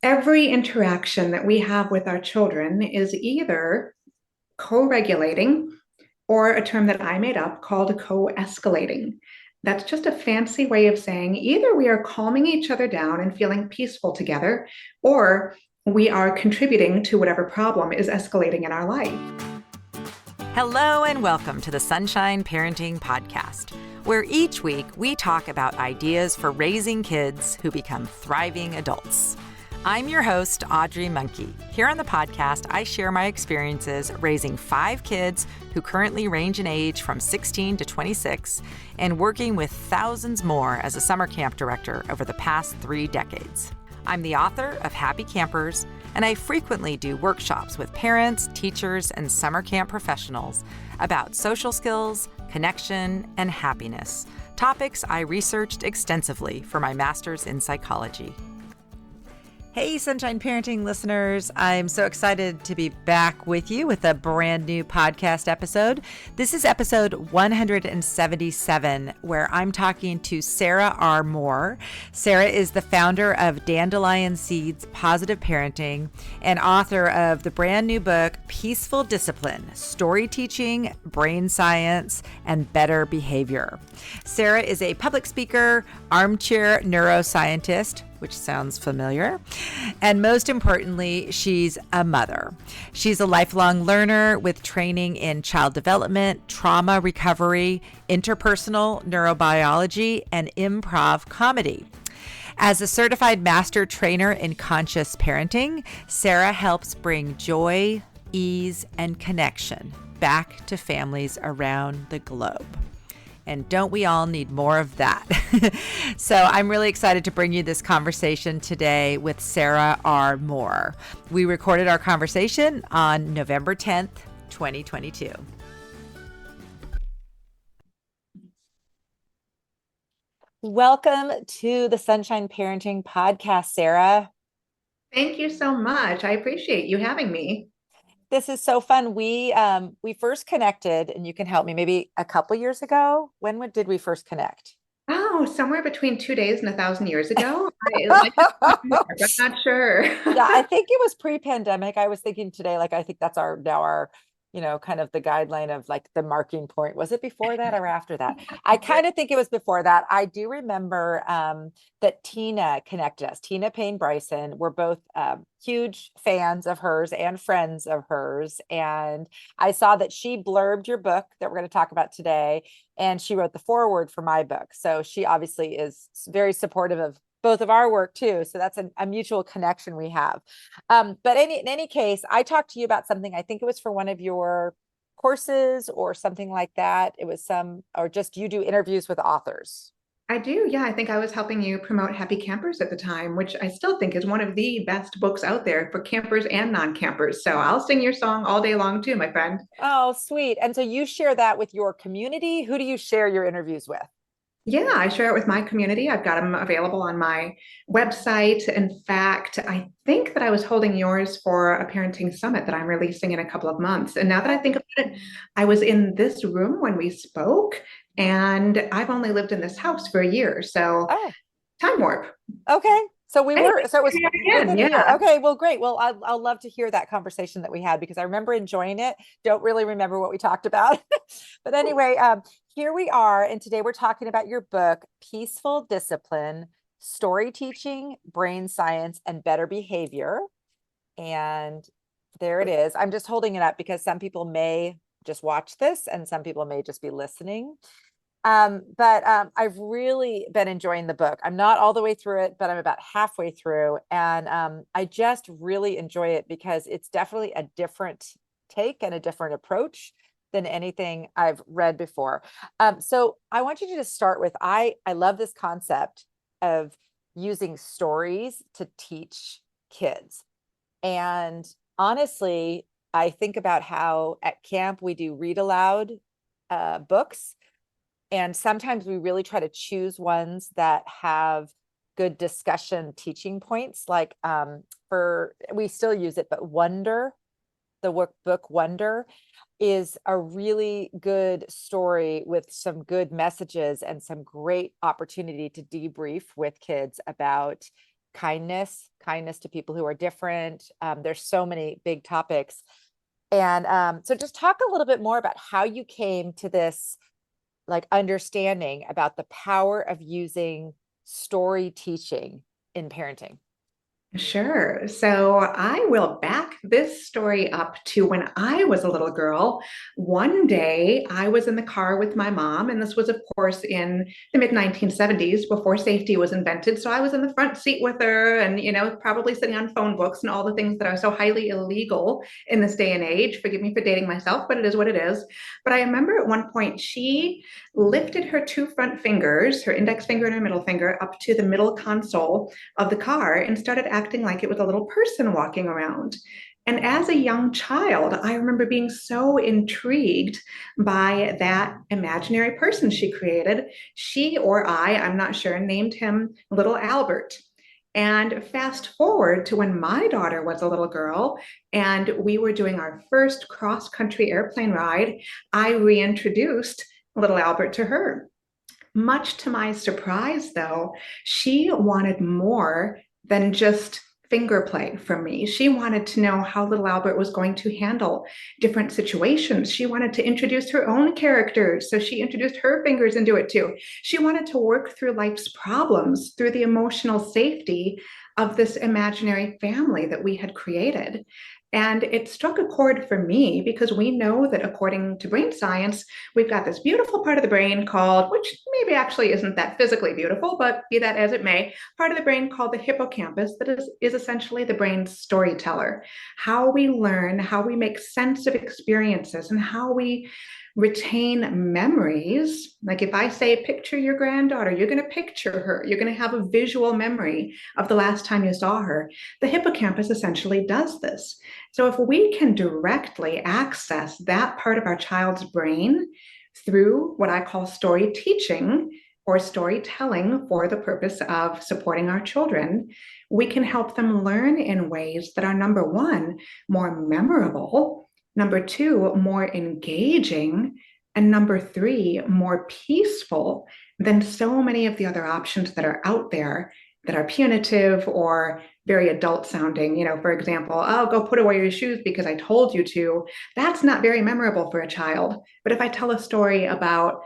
Every interaction that we have with our children is either co-regulating or a term that I made up called co-escalating. That's just a fancy way of saying either we are calming each other down and feeling peaceful together, or we are contributing to whatever problem is escalating in our life. Hello and welcome to the Sunshine Parenting Podcast, where each week we talk about ideas for raising kids who become thriving adults. I'm your host, Audrey Monkey. Here on the podcast, I share my experiences raising 5 kids who currently range in age from 16 to 26 and working with thousands more as a summer camp director over the past 3 decades. I'm the author of Happy Campers, and I frequently do workshops with parents, teachers, and summer camp professionals about social skills, connection, and happiness, topics I researched extensively for my master's in psychology. Hey, Sunshine Parenting listeners. I'm so excited to be back with you with a brand new podcast episode. This is episode 177, where I'm talking to Sarah R. Moore. Sarah is the founder of Dandelion Seeds Positive Parenting and author of the brand new book, Peaceful Discipline, Story Teaching, Brain Science, and Better Behavior. Sarah is a public speaker, armchair neuroscientist, which sounds familiar. And most importantly, she's a mother. She's a lifelong learner with training in child development, trauma recovery, interpersonal neurobiology, and improv comedy. As a certified master trainer in conscious parenting, Sarah helps bring joy, ease, and connection back to families around the globe. And don't we all need more of that? So I'm really excited to bring you this conversation today with Sarah R. Moore. We recorded our conversation on November 10th, 2022. Welcome to the Sunshine Parenting Podcast, Sarah. Thank you so much. I appreciate you having me. This is so fun. We first connected, and you can help me, maybe a couple years ago. Did we first connect? Oh, somewhere between 2 days and 1,000 years ago. I'm not sure. Yeah, I think it was pre-pandemic. I was thinking today, I think that's our kind of the guideline of the marking point. Was it before that or after that? I kind of think it was before that. I do remember that Tina connected us. Tina Payne Bryson. We're both huge fans of hers and friends of hers. And I saw that she blurbed your book that we're going to talk about today. And she wrote the foreword for my book. So she obviously is very supportive of both of our work too. So that's a mutual connection we have. But in any case, I talked to you about something. I think it was for one of your courses or something like that. It was or just you do interviews with authors. I do. Yeah, I think I was helping you promote Happy Campers at the time, which I still think is one of the best books out there for campers and non-campers. So I'll sing your song all day long too, my friend. Oh, sweet. And so you share that with your community. Who do you share your interviews with? Yeah, I share it with my community. I've got them available on my website. In fact, I think that I was holding yours for a parenting summit that I'm releasing in a couple of months. And now that I think about it, I was in this room when we spoke, and I've only lived in this house for a year. So time warp. Okay. So it was again, within a year. Okay, well, great. Well, I'll love to hear that conversation that we had because I remember enjoying it. Don't really remember what we talked about. But anyway, here we are. And today we're talking about your book, Peaceful Discipline, Story Teaching, Brain Science, and Better Behavior. And there it is. I'm just holding it up because some people may just watch this and some people may just be listening. But I've really been enjoying the book. I'm not all the way through it, but I'm about halfway through. And I just really enjoy it because it's definitely a different take and a different approach than anything I've read before. So I want you to just start with, I love this concept of using stories to teach kids. And honestly, I think about how at camp we do read aloud books. And sometimes we really try to choose ones that have good discussion teaching points. We still use it, but Wonder, the workbook Wonder, is a really good story with some good messages and some great opportunity to debrief with kids about kindness to people who are different. There's so many big topics. And so just talk a little bit more about how you came to this like understanding about the power of using story teaching in parenting. Sure. So I will back this story up to when I was a little girl. One day I was in the car with my mom, and this was, of course, in the mid 1970s before safety was invented. So I was in the front seat with her and, probably sitting on phone books and all the things that are so highly illegal in this day and age. Forgive me for dating myself, but it is what it is. But I remember at one point she lifted her two front fingers, her index finger and her middle finger, up to the middle console of the car and started acting like it was a little person walking around. And as a young child, I remember being so intrigued by that imaginary person she created. She or I'm not sure, named him Little Albert. And fast forward to when my daughter was a little girl and we were doing our first cross country airplane ride, I reintroduced Little Albert to her. Much to my surprise, though, she wanted more than just finger play from me. She wanted to know how little Albert was going to handle different situations. She wanted to introduce her own characters. So she introduced her fingers into it too. She wanted to work through life's problems through the emotional safety of this imaginary family that we had created. And it struck a chord for me because we know that according to brain science, we've got this beautiful part of the brain called, which maybe actually isn't that physically beautiful, but be that as it may, part of the brain called the hippocampus that is essentially the brain's storyteller. How we learn, how we make sense of experiences, and how we retain memories. Like if I say, picture your granddaughter, you're going to picture her. You're going to have a visual memory of the last time you saw her. The hippocampus essentially does this. So if we can directly access that part of our child's brain through what I call story teaching or storytelling for the purpose of supporting our children, we can help them learn in ways that are, number one, more memorable, number two, more engaging, and number three, more peaceful than so many of the other options that are out there that are punitive or very adult sounding. For example, oh, go put away your shoes because I told you to. That's not very memorable for a child. But if I tell a story about,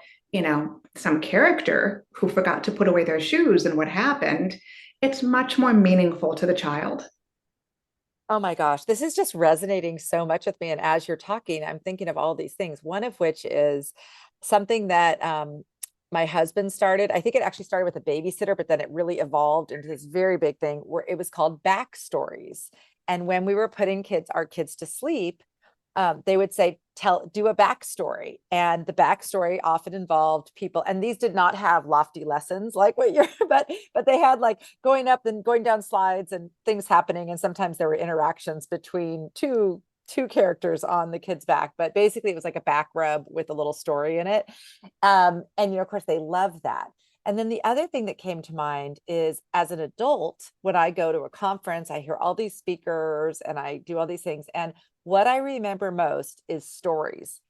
some character who forgot to put away their shoes and what happened, it's much more meaningful to the child. Oh my gosh, this is just resonating so much with me. And as you're talking, I'm thinking of all these things, one of which is something that my husband started. I think it actually started with a babysitter, but then it really evolved into this very big thing where it was called backstories. And when we were putting our kids to sleep, they would say, do a backstory. And the backstory often involved people. And these did not have lofty lessons like what you're, but they had like going up and going down slides and things happening. And sometimes there were interactions between two characters on the kid's back, but basically it was like a back rub with a little story in it. And, of course they love that. And then the other thing that came to mind is as an adult, when I go to a conference, I hear all these speakers and I do all these things. And what I remember most is stories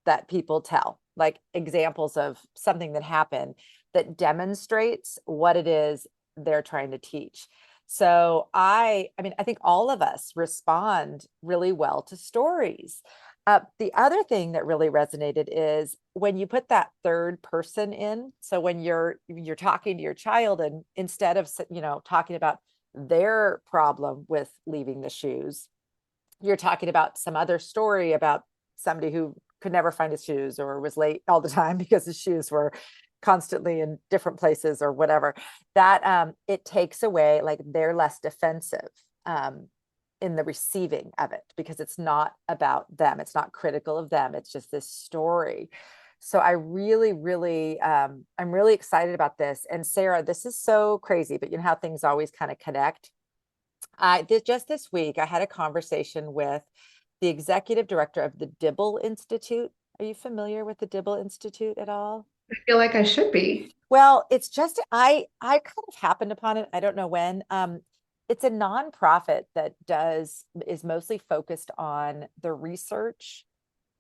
that people tell, like examples of something that happened that demonstrates what it is they're trying to teach. So I think all of us respond really well to stories. The other thing that really resonated is when you put that third person in. So when you're talking to your child, and instead of talking about their problem with leaving the shoes, you're talking about some other story about somebody who could never find his shoes or was late all the time because his shoes were constantly in different places or whatever, that it takes away, like they're less defensive in the receiving of it because it's not about them. It's not critical of them. It's just this story. So I really, really, I'm really excited about this. And Sarah, this is so crazy, but you know how things always kind of connect. Just this week, I had a conversation with the executive director of the Dibble Institute. Are you familiar with the Dibble Institute at all? I feel like I should be. Well, it's just I kind of happened upon it. I don't know when. It's a nonprofit that is mostly focused on the research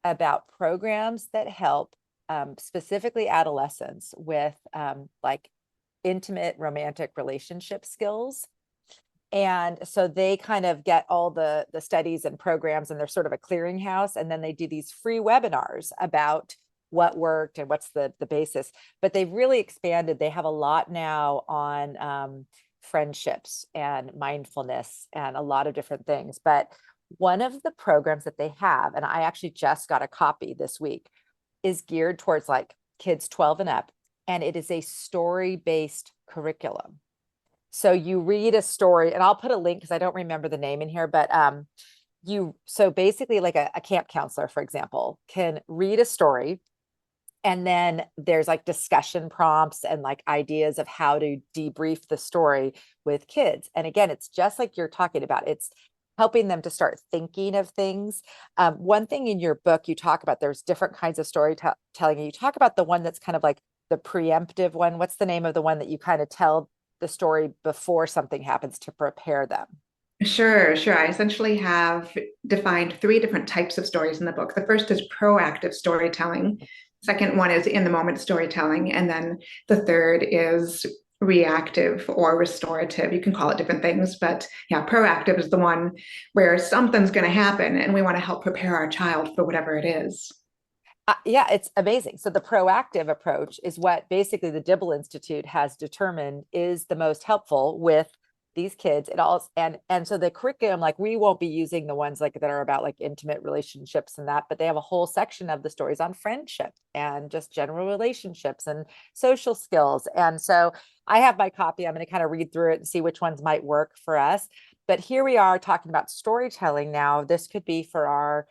about programs that help specifically adolescents with like intimate romantic relationship skills. And so they kind of get all the studies and programs, and they're sort of a clearinghouse. And then they do these free webinars about what worked and what's the basis. But they've really expanded. They have a lot now on friendships and mindfulness and a lot of different things. But one of the programs that they have, and I actually just got a copy this week, is geared towards like kids 12 and up. And it is a story-based curriculum. So you read a story, and I'll put a link because I don't remember the name in here, but so basically like a camp counselor, for example, can read a story, and then there's like discussion prompts and like ideas of how to debrief the story with kids. And again, it's just like you're talking about, it's helping them to start thinking of things. One thing in your book, you talk about there's different kinds of storytelling, and you talk about the one that's kind of like the preemptive one. What's the name of the one that you kind of tell the story before something happens to prepare them? Sure, sure. I essentially have defined three different types of stories in the book. The first is proactive storytelling. Second one is in the moment storytelling. And then the third is reactive or restorative. You can call it different things, but yeah, proactive is the one where something's going to happen and we want to help prepare our child for whatever it is. Yeah, it's amazing. So the proactive approach is what basically the Dibble Institute has determined is the most helpful with these kids. It all and so the curriculum, like we won't be using the ones like that are about like intimate relationships and that, but they have a whole section of the stories on friendship and just general relationships and social skills. And so I have my copy. I'm going to kind of read through it and see which ones might work for us. But here we are talking about storytelling now. This could be for our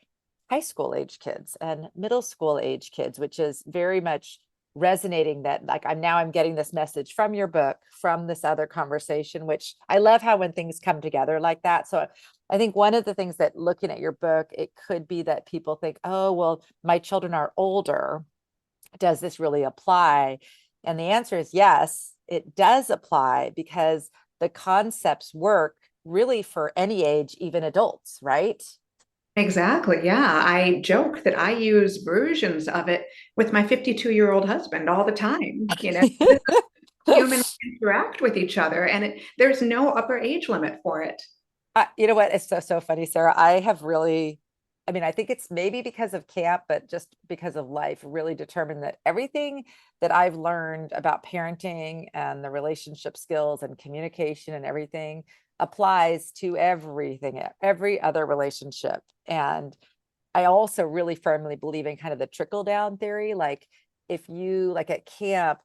high school age kids and middle school age kids, which is very much resonating that like I'm getting this message from your book, from this other conversation, which I love how when things come together like that. So I think one of the things that looking at your book, it could be that people think, oh, well, my children are older. Does this really apply? And the answer is yes, it does apply because the concepts work really for any age, even adults, right? Exactly. Yeah. I joke that I use versions of it with my 52-year-old husband all the time. This is how humans interact with each other, and there's no upper age limit for it. You know what? It's so funny, Sarah. I have really, I mean, I think it's maybe because of camp, but just because of life, really determined that everything that I've learned about parenting and the relationship skills and communication and everything applies to everything, every other relationship. And I also really firmly believe in kind of the trickle down theory. Like if you like at camp,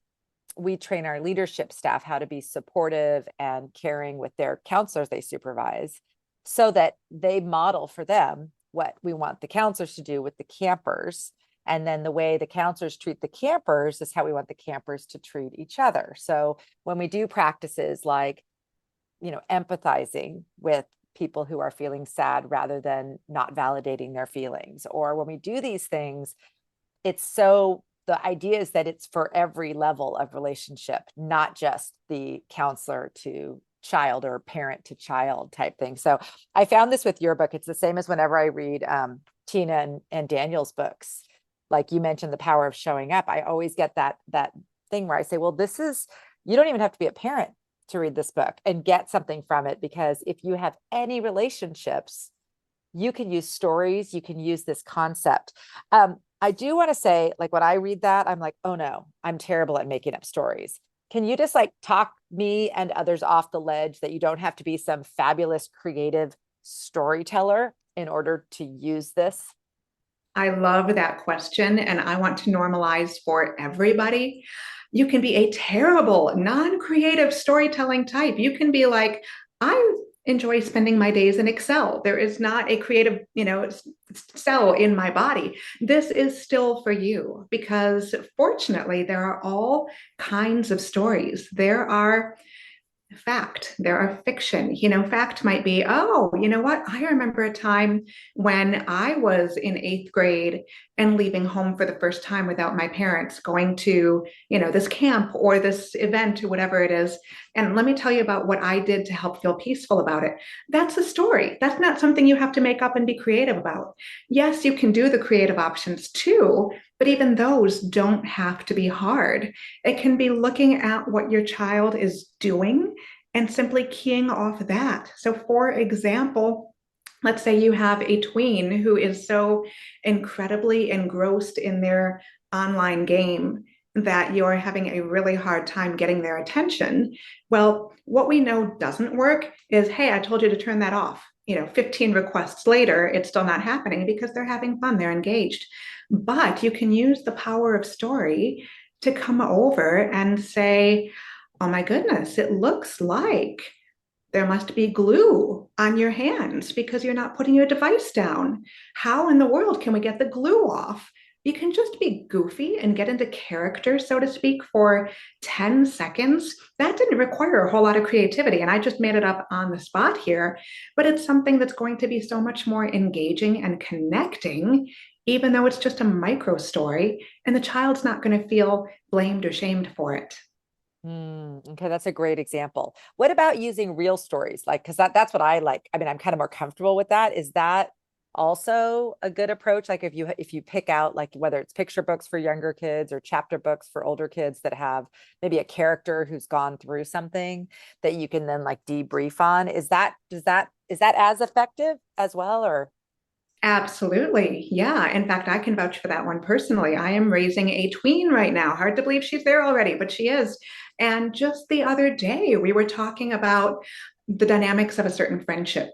we train our leadership staff how to be supportive and caring with their counselors they supervise so that they model for them what we want the counselors to do with the campers. And then the way the counselors treat the campers is how we want the campers to treat each other. So when we do practices like, empathizing with people who are feeling sad rather than not validating their feelings, or when we do these things, the idea is that it's for every level of relationship, not just the counselor to child or parent to child type thing. So I found this with your book. It's the same as whenever I read Tina and Daniel's books. Like you mentioned, the power of showing up. I always get that thing where I say, well, you don't even have to be a parent to read this book and get something from it, because if you have any relationships, you can use stories, you can use this concept. I do want to say, like when I read that, I'm like, oh no, I'm terrible at making up stories. Can you just like talk me and others off the ledge that you don't have to be some fabulous creative storyteller in order to use this? I love that question, and I want to normalize for everybody. You can be a terrible, non-creative storytelling type. You can be like, I enjoy spending my days in Excel. There is not a creative, cell in my body. This is still for you because fortunately, there are all kinds of stories. There are fact, there are fiction. Fact might be, oh, you know what? I remember a time when I was in eighth grade and leaving home for the first time without my parents, going to, this camp or this event or whatever it is. And let me tell you about what I did to help feel peaceful about it. That's a story. That's not something you have to make up and be creative about. Yes, you can do the creative options too, but even those don't have to be hard. It can be looking at what your child is doing and simply keying off that. So, for example, let's say you have a tween who is so incredibly engrossed in their online game that you're having a really hard time getting their attention. Well, what we know doesn't work is, hey, I told you to turn that off. 15 requests later, it's still not happening because they're having fun, they're engaged. But you can use the power of story to come over and say, oh my goodness, it looks like there must be glue on your hands because you're not putting your device down. How in the world can we get the glue off? You can just be goofy and get into character, so to speak, for 10 seconds. That didn't require a whole lot of creativity, and I just made it up on the spot here. But it's something that's going to be so much more engaging and connecting, even though it's just a micro story, and the child's not going to feel blamed or shamed for it. Okay, that's a great example. What about using real stories? Like, because that's what I like. I mean, I'm kind of more comfortable with that. Is that also a good approach? Like if you pick out like whether it's picture books for younger kids or chapter books for older kids that have maybe a character who's gone through something that you can then like debrief on. Is that as effective as well? Or Absolutely. Yeah. In fact, I can vouch for that one personally. I am raising a tween right now. Hard to believe she's there already, but she is. And just the other day, we were talking about the dynamics of a certain friendship.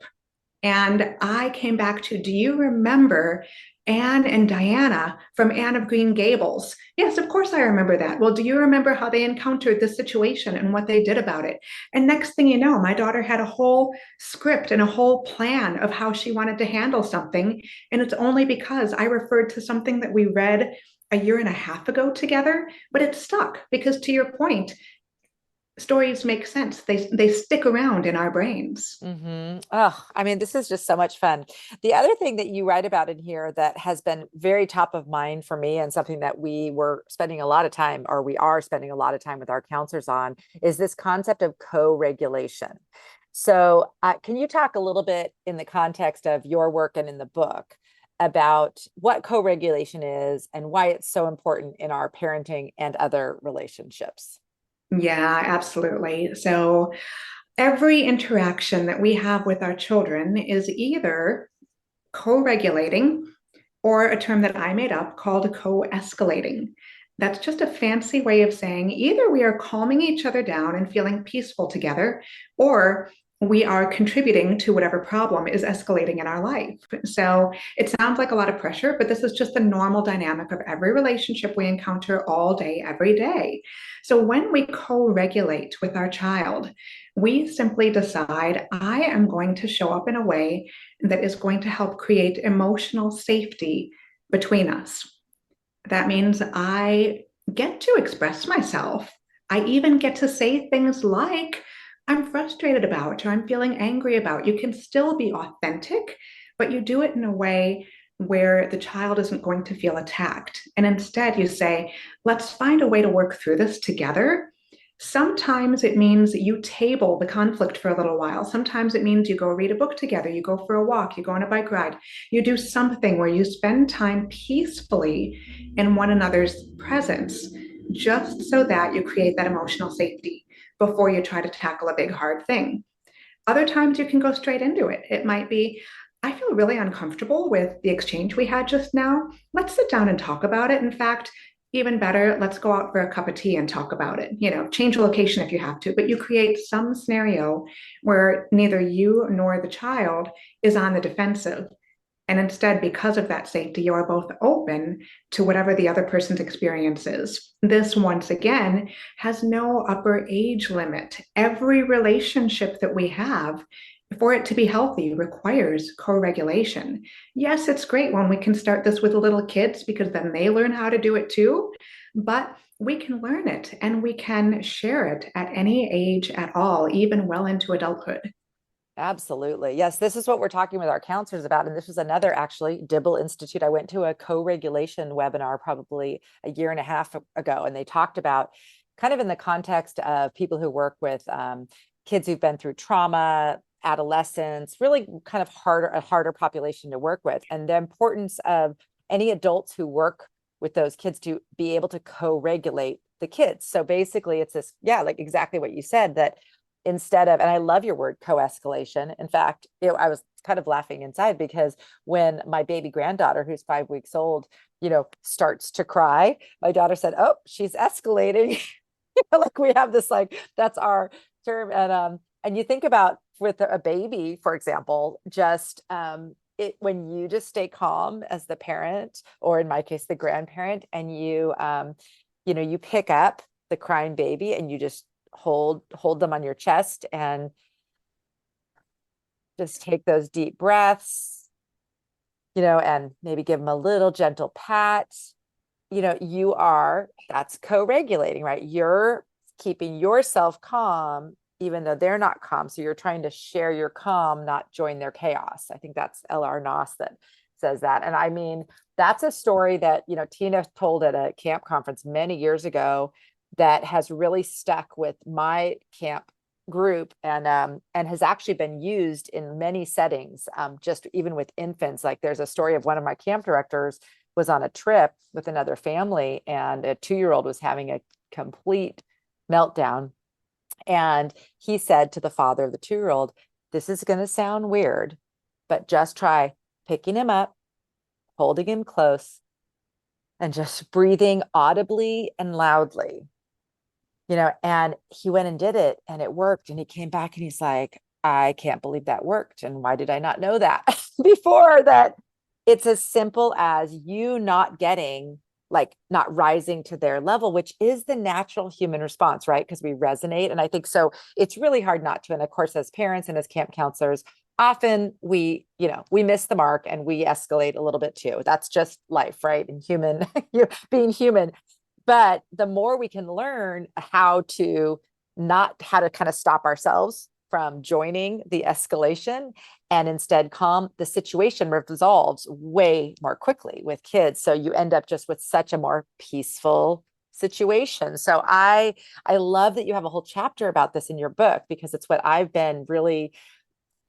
And I came back to, do you remember Anne and Diana from Anne of Green Gables? Yes, of course I remember that. Well, do you remember how they encountered this situation and what they did about it? And next thing you know, my daughter had a whole script and a whole plan of how she wanted to handle something. And it's only because I referred to something that we read a year and a half ago together, but it stuck because to your point, stories make sense. They stick around in our brains. Oh, I mean, this is just so much fun. The other thing that you write about in here that has been very top of mind for me and something that we were spending a lot of time, or we are spending a lot of time with our counselors on, is this concept of co-regulation. So, can you talk a little bit in the context of your work and in the book about what co-regulation is and why it's so important in our parenting and other relationships? Yeah, absolutely. So every interaction that we have with our children is either co-regulating or a term that I made up called co-escalating. That's just a fancy way of saying either we are calming each other down and feeling peaceful together, or we are contributing to whatever problem is escalating in our life. So it sounds like a lot of pressure, but this is just the normal dynamic of every relationship we encounter all day, every day. So when we co regulate with our child, we simply decide, I am going to show up in a way that is going to help create emotional safety between us. That means I get to express myself. I even get to say things like, I'm frustrated about, or I'm feeling angry about. You can still be authentic, but you do it in a way where the child isn't going to feel attacked. And instead, you say, let's find a way to work through this together. Sometimes it means you table the conflict for a little while. Sometimes it means you go read a book together, you go for a walk, you go on a bike ride, you do something where you spend time peacefully in one another's presence, just so that you create that emotional safety before you try to tackle a big hard thing. Other times you can go straight into it. It might be, I feel really uncomfortable with the exchange we had just now. Let's sit down and talk about it. In fact, even better, let's go out for a cup of tea and talk about it. Change the location if you have to, but you create some scenario where neither you nor the child is on the defensive. And instead, because of that safety, you are both open to whatever the other person's experience is. This, once again, has no upper age limit. Every relationship that we have, for it to be healthy, requires co-regulation. Yes, it's great when we can start this with little kids because then they learn how to do it too. But we can learn it and we can share it at any age at all, even well into adulthood. Absolutely. Yes, this is what we're talking with our counselors about. And this was another actually Dibble Institute. I went to a co-regulation webinar probably a year and a half ago, and they talked about kind of in the context of people who work with kids who've been through trauma, adolescents, really kind of a harder population to work with, and the importance of any adults who work with those kids to be able to co-regulate the kids. So basically it's this, yeah, like exactly what you said, that instead of, and I love your word co-escalation. In fact, I was kind of laughing inside because when my baby granddaughter, who's 5 weeks old, starts to cry, my daughter said, "Oh, she's escalating." Like we have this, like, that's our term. And you think about with a baby, for example, just when you just stay calm as the parent, or in my case, the grandparent, and you pick up the crying baby and you just hold them on your chest and just take those deep breaths, and maybe give them a little gentle pat. That's co-regulating, right? You're keeping yourself calm, even though they're not calm. So you're trying to share your calm, not join their chaos. I think that's L.R. Noss that says that. And I mean, that's a story that, Tina told at a camp conference many years ago that has really stuck with my camp group, and has actually been used in many settings, just even with infants. Like there's a story of one of my camp directors was on a trip with another family, and a 2-year-old was having a complete meltdown. And he said to the father of the 2-year-old, "This is going to sound weird, but just try picking him up, holding him close, and just breathing audibly and loudly." And he went and did it, and it worked. And he came back and he's like, "I can't believe that worked. And why did I not know that before?" That it's as simple as you not not rising to their level, which is the natural human response, right? Because we resonate. And I think so it's really hard not to. And of course, as parents and as camp counselors, often we miss the mark and we escalate a little bit too. That's just life, right? And human, being human. But the more we can learn how to kind of stop ourselves from joining the escalation and instead calm, the situation resolves way more quickly with kids. So you end up just with such a more peaceful situation. So I love that you have a whole chapter about this in your book, because it's what I've been really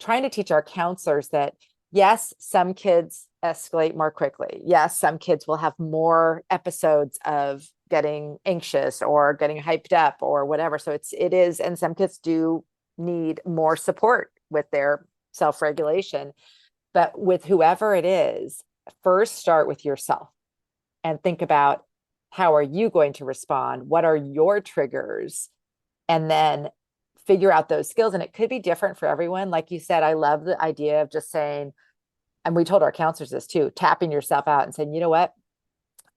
trying to teach our counselors, that yes, some kids escalate more quickly. Yes, some kids will have more episodes of getting anxious or getting hyped up or whatever. So it is, and some kids do need more support with their self-regulation. But with whoever it is, first start with yourself and think about, how are you going to respond? What are your triggers? And then figure out those skills. And it could be different for everyone. Like you said, I love the idea of just saying, and we told our counselors this too, tapping yourself out and saying, "You know what?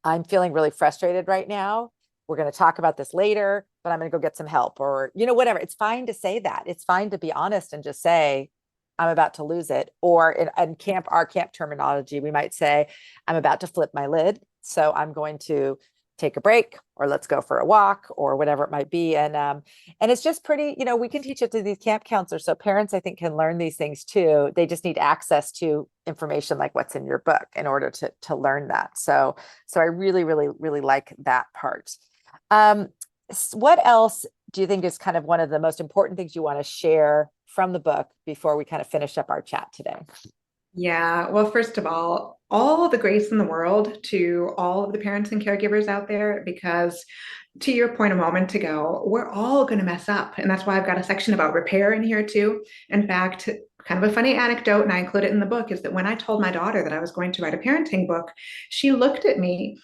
I'm feeling really frustrated right now. We're going to talk about this later, but I'm going to go get some help," or, whatever. It's fine to say that. It's fine to be honest and just say, "I'm about to lose it." Or in our camp terminology, we might say, "I'm about to flip my lid. So I'm going to take a break, or let's go for a walk," or whatever it might be. And it's just pretty, we can teach it to these camp counselors. So parents, I think, can learn these things too. They just need access to information like what's in your book in order to learn that. So I really, really, really like that part. What else do you think is kind of one of the most important things you want to share from the book before we kind of finish up our chat today? Yeah, well, first of all the grace in the world to all of the parents and caregivers out there, because to your point a moment ago, we're all going to mess up. And that's why I've got a section about repair in here too. In fact, kind of a funny anecdote, and I include it in the book, is that when I told my daughter that I was going to write a parenting book, she looked at me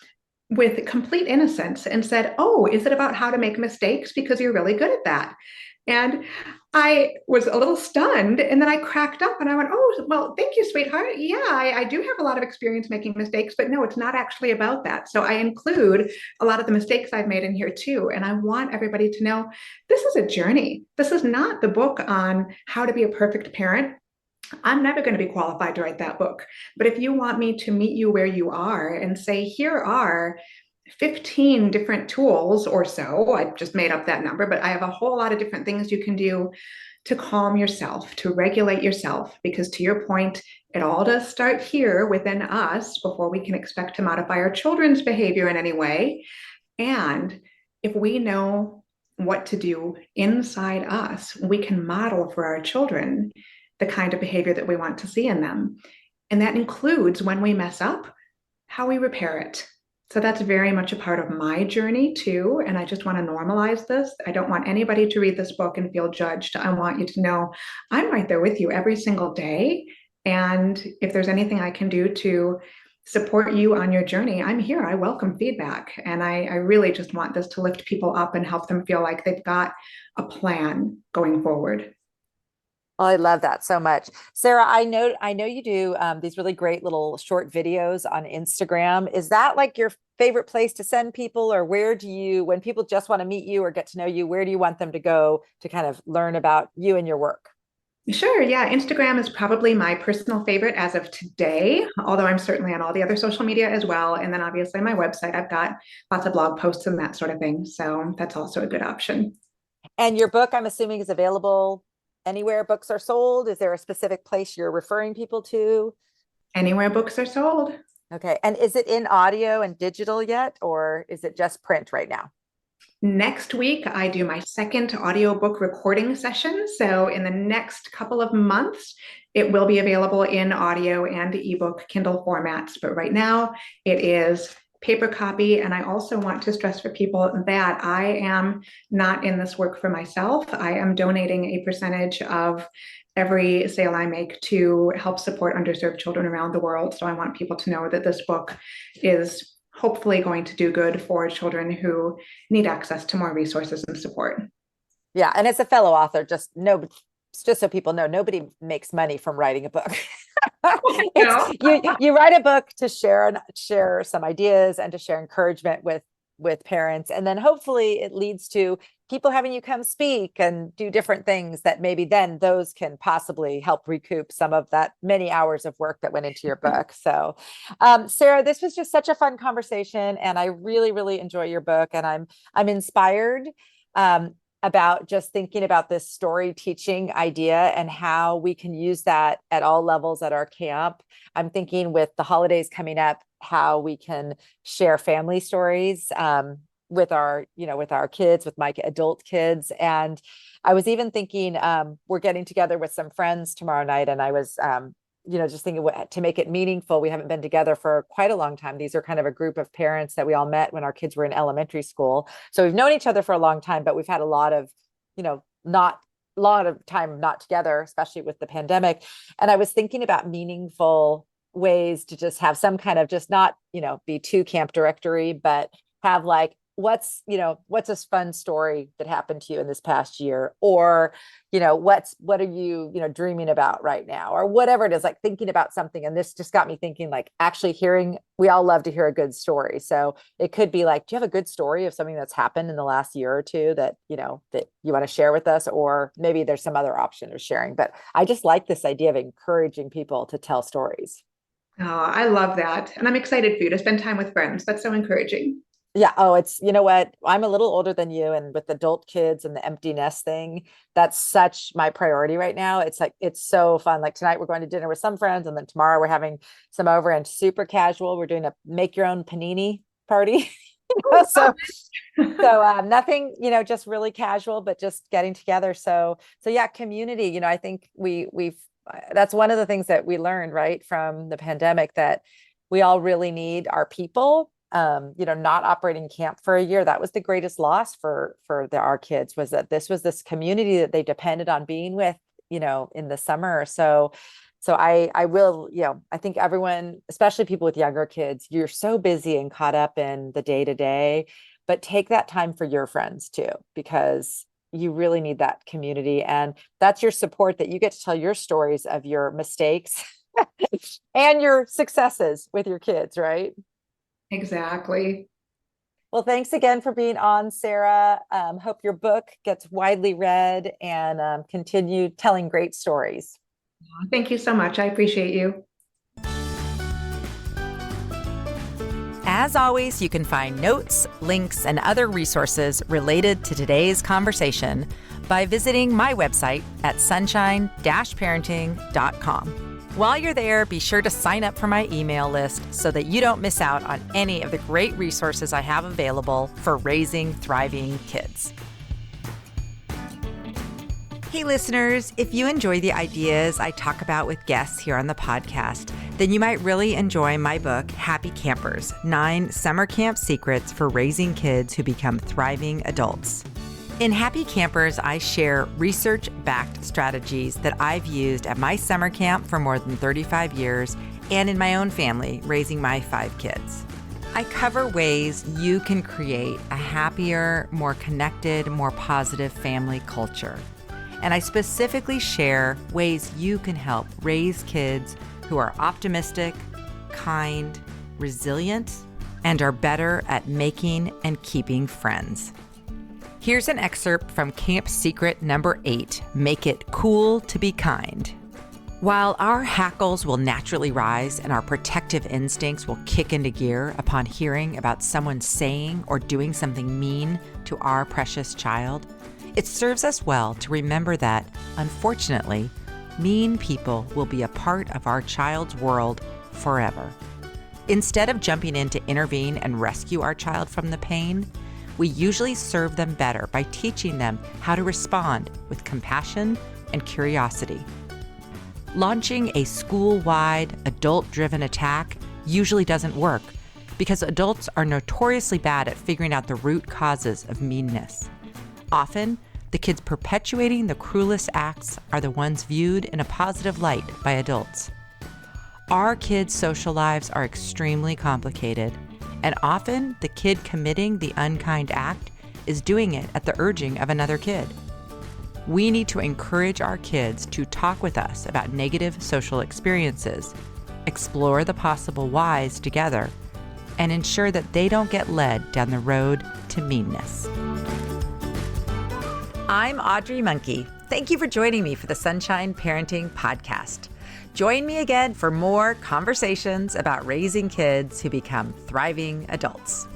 with complete innocence and said, "Oh, is it about how to make mistakes? Because you're really good at that." And I was a little stunned, and then I cracked up and I went, "Oh, well, thank you, sweetheart. Yeah, I do have a lot of experience making mistakes, but no, it's not actually about that." So I include a lot of the mistakes I've made in here too. And I want everybody to know this is a journey. This is not the book on how to be a perfect parent. I'm never going to be qualified to write that book. But if you want me to meet you where you are and say, "Here are 15 different tools," or so, I just made up that number, but I have a whole lot of different things you can do to calm yourself, to regulate yourself, because to your point, it all does start here within us before we can expect to modify our children's behavior in any way. And if we know what to do inside us, we can model for our children the kind of behavior that we want to see in them. And that includes, when we mess up, how we repair it. So that's very much a part of my journey too. And I just want to normalize this. I don't want anybody to read this book and feel judged. I want you to know I'm right there with you every single day. And if there's anything I can do to support you on your journey, I'm here. I welcome feedback. And I really just want this to lift people up and help them feel like they've got a plan going forward. Oh, I love that so much. Sarah, I know you do these really great little short videos on Instagram. Is that like your favorite place to send people, or where do you, when people just want to meet you or get to know you, where do you want them to go to kind of learn about you and your work? Sure. Yeah. Instagram is probably my personal favorite as of today, although I'm certainly on all the other social media as well. And then obviously my website, I've got lots of blog posts and that sort of thing. So that's also a good option. And your book, I'm assuming, is available anywhere books are sold. Is there a specific place you're referring people to? Anywhere books are sold. Okay. And is it in audio and digital yet, or is it just print right now? Next week, I do my second audiobook recording session. So in the next couple of months, it will be available in audio and ebook Kindle formats. But right now, it is paper copy. And I also want to stress for people that I am not in this work for myself. I am donating a percentage of every sale I make to help support underserved children around the world. So I want people to know that this book is hopefully going to do good for children who need access to more resources and support. Yeah. And as a fellow author, just so people know, nobody makes money from writing a book. No. You write a book to share some ideas and to share encouragement with parents. And then hopefully it leads to people having you come speak and do different things that maybe then those can possibly help recoup some of that many hours of work that went into your book. So, Sarah, this was just such a fun conversation, and I really, really enjoy your book, and I'm inspired about just thinking about this story teaching idea and how we can use that at all levels at our camp. I'm thinking with the holidays coming up, how we can share family stories with our kids, with my adult kids. And I was even thinking, we're getting together with some friends tomorrow night. And I was, just thinking to make it meaningful. We haven't been together for quite a long time. These are kind of a group of parents that we all met when our kids were in elementary school. So we've known each other for a long time, but we've had a lot of, not a lot of time not together, especially with the pandemic. And I was thinking about meaningful ways to just have some kind of, just not, be too camp directory, but have like, what's a fun story that happened to you in this past year, or what are you dreaming about right now, or whatever it is, like thinking about something. And this just got me thinking, like, actually we all love to hear a good story. So it could be like, do you have a good story of something that's happened in the last year or two that that you want to share with us? Or maybe there's some other option of sharing. But I just like this idea of encouraging people to tell stories. Oh, I love that. And I'm excited for you to spend time with friends. That's so encouraging. Yeah. Oh, it's, you know what? I'm a little older than you, and with adult kids and the empty nest thing, that's such my priority right now. It's like, it's so fun. Like tonight we're going to dinner with some friends, and then tomorrow we're having some over, and super casual. We're doing a make your own panini party. So nothing, just really casual, but just getting together. So yeah, community, I think we've, that's one of the things that we learned, right, from the pandemic, that we all really need our people. Not operating camp for a year, that was the greatest loss for our kids, was that this was this community that they depended on being with, in the summer. So I will, I think everyone, especially people with younger kids, you're so busy and caught up in the day to day, but take that time for your friends too, because you really need that community. And that's your support, that you get to tell your stories of your mistakes and your successes with your kids, right? Exactly. Well, thanks again for being on, Sarah. Hope your book gets widely read and continue telling great stories. Thank you so much. I appreciate you. As always, you can find notes, links, and other resources related to today's conversation by visiting my website at sunshine-parenting.com. While you're there, be sure to sign up for my email list so that you don't miss out on any of the great resources I have available for raising thriving kids. Hey listeners, if you enjoy the ideas I talk about with guests here on the podcast, then you might really enjoy my book, Happy Campers: 9 Summer Camp Secrets for Raising Kids Who Become Thriving Adults. In Happy Campers, I share research-backed strategies that I've used at my summer camp for more than 35 years and in my own family, raising my 5 kids. I cover ways you can create a happier, more connected, more positive family culture. And I specifically share ways you can help raise kids who are optimistic, kind, resilient, and are better at making and keeping friends. Here's an excerpt from Camp Secret number 8, Make It Cool to Be Kind. While our hackles will naturally rise and our protective instincts will kick into gear upon hearing about someone saying or doing something mean to our precious child, it serves us well to remember that, unfortunately, mean people will be a part of our child's world forever. Instead of jumping in to intervene and rescue our child from the pain, we usually serve them better by teaching them how to respond with compassion and curiosity. Launching a school-wide, adult-driven attack usually doesn't work because adults are notoriously bad at figuring out the root causes of meanness. Often, the kids perpetuating the cruelest acts are the ones viewed in a positive light by adults. Our kids' social lives are extremely complicated, and often the kid committing the unkind act is doing it at the urging of another kid. We need to encourage our kids to talk with us about negative social experiences, explore the possible whys together, and ensure that they don't get led down the road to meanness. I'm Audrey Monkey. Thank you for joining me for the Sunshine Parenting Podcast. Join me again for more conversations about raising kids who become thriving adults.